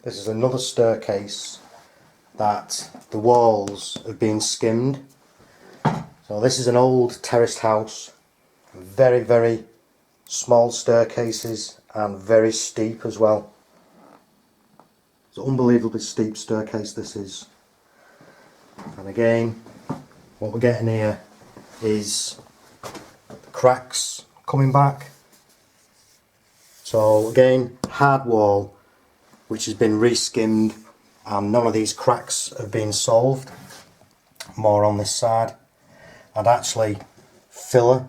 This is another staircase that the walls have been skimmed. So this is an old terraced house, very small staircases and very steep as well. It's an unbelievably steep staircase this is. And again, what we're getting here is the cracks coming back. So again, hard wall which has been re-skimmed, and none of these cracks have been solved. More on this side. And actually filler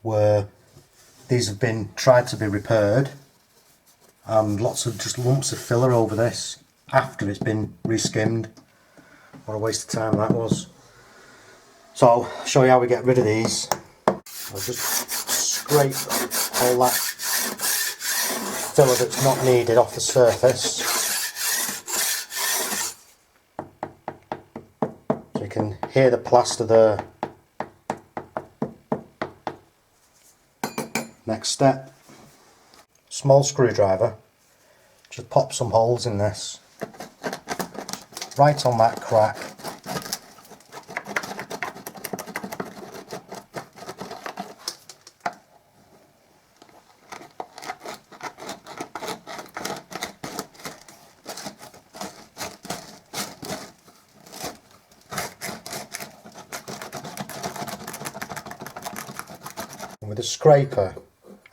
where these have been tried to be repaired, and lots of just lumps of filler over this after it's been re-skimmed. What a waste of time that was. So I'll show you how we get rid of these. I'll just scrape all that filler that's not needed off the surface. So you can hear the plaster there. Next step, small screwdriver, just pop some holes in this, right on that crack. And with a scraper,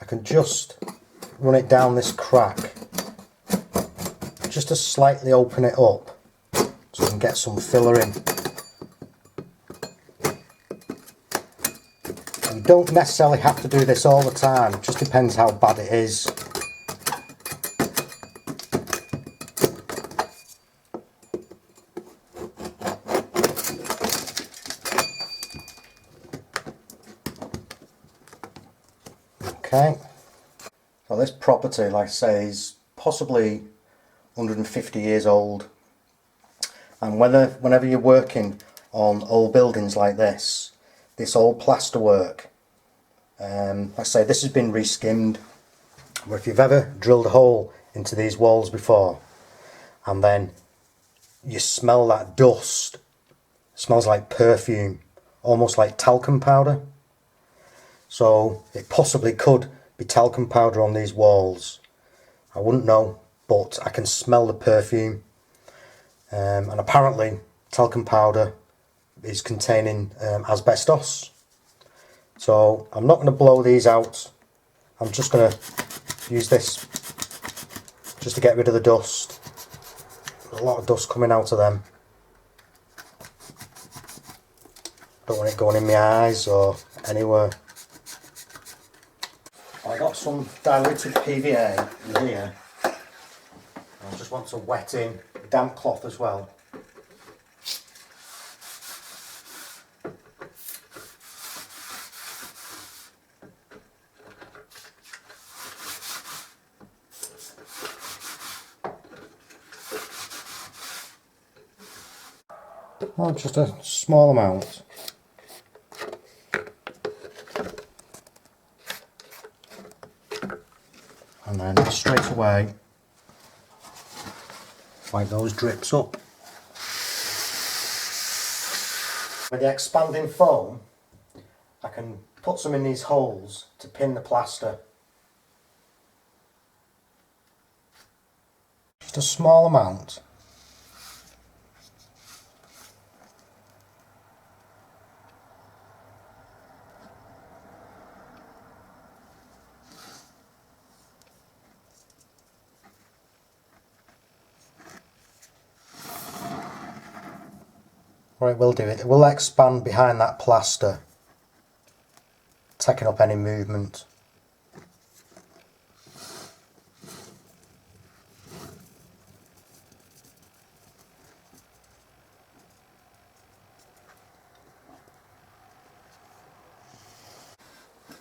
I can just run it down this crack, just to slightly open it up so I can get some filler in. You don't necessarily have to do this all the time, it just depends how bad it is. Okay, so this property, like I say, is possibly 150 years old, and whenever you're working on old buildings like this old plasterwork, like I say, this has been re-skimmed. But if you've ever drilled a hole into these walls before and then you smell that dust, it smells like perfume, almost like talcum powder. So it possibly could be talcum powder on these walls. I wouldn't know, but I can smell the perfume. And apparently talcum powder is containing asbestos. So I'm not going to blow these out. I'm just going to use this just to get rid of the dust. There's a lot of dust coming out of them. Don't want it going in my eyes or anywhere. I got some diluted PVA in here. I just want to wet in a damp cloth as well. Oh, just a small amount. And then straight away wipe those drips up. With the expanding foam, I can put some in these holes to pin the plaster. Just a small amount. What it will do, it will expand behind that plaster, taking up any movement.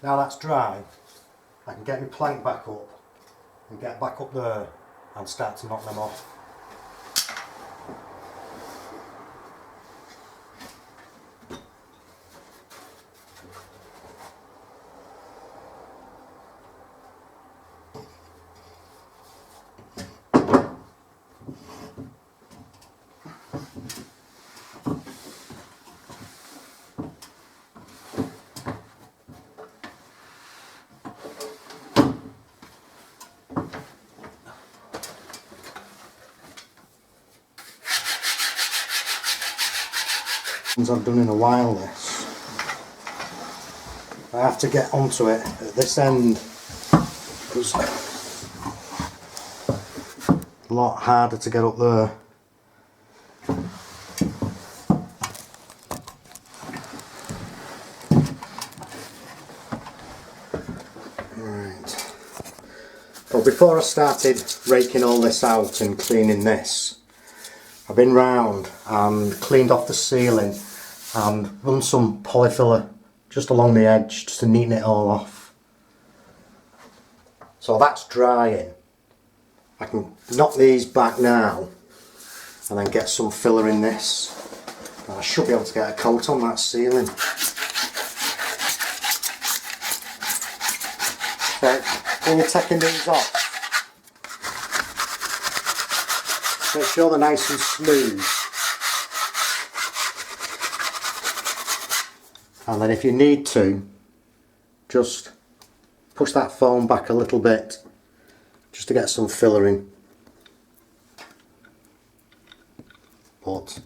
Now that's dry, I can get my plank back up and get back up there and start to knock them off. I've done in a while this. I have to get onto it at this end because a lot harder to get up there. Right. Well, before I started raking all this out and cleaning this, I've been round and cleaned off the ceiling and run some polyfiller just along the edge just to neaten it all off. So that's drying. I can knock these back now and then get some filler in this. And I should be able to get a coat on that ceiling. So when you're taking these off, make sure they're nice and smooth. And then if you need to, just push that foam back a little bit just to get some filler in. But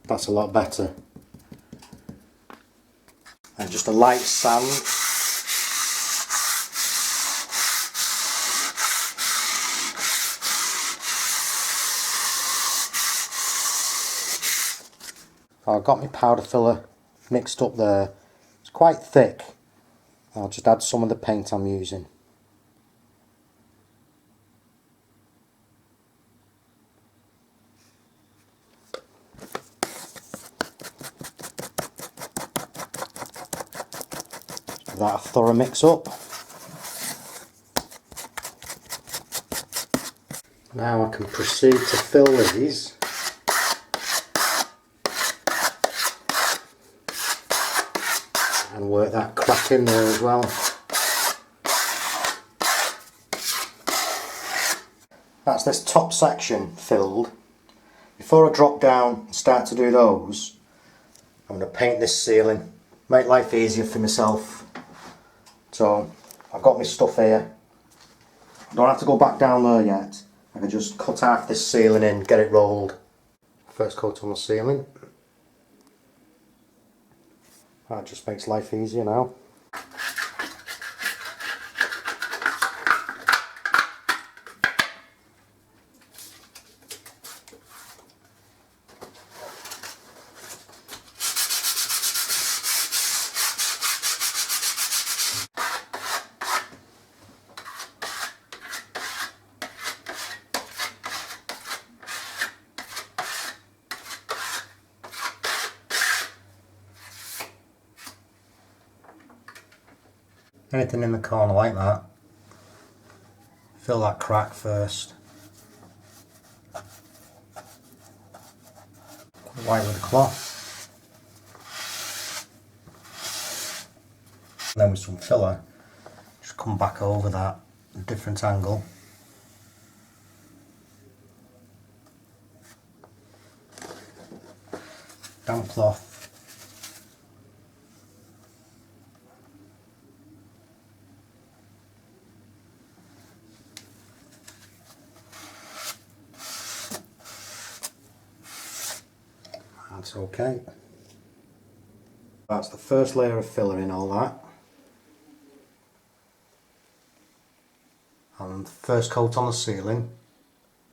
that's a lot better. And just a light sand. I've got my powder filler mixed up there. It's quite thick. I'll just add some of the paint I'm using. Give that a thorough mix up. Now I can proceed to fill these. And work that crack in there as well. That's this top section filled. Before I drop down and start to do those, I'm going to paint this ceiling, make life easier for myself. So I've got my stuff here. I don't have to go back down there yet. I can just cut half this ceiling in, get it rolled. First coat on the ceiling. That just makes life easier now. Anything in the corner like that, fill that crack first. Wipe with a cloth. And then with some filler, just come back over that at a different angle. Damp cloth. That's okay. That's the first layer of filler in all that. And the first coat on the ceiling.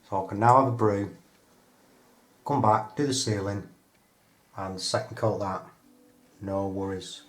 So I can now have a brew, come back, do the ceiling, and second coat that. No worries.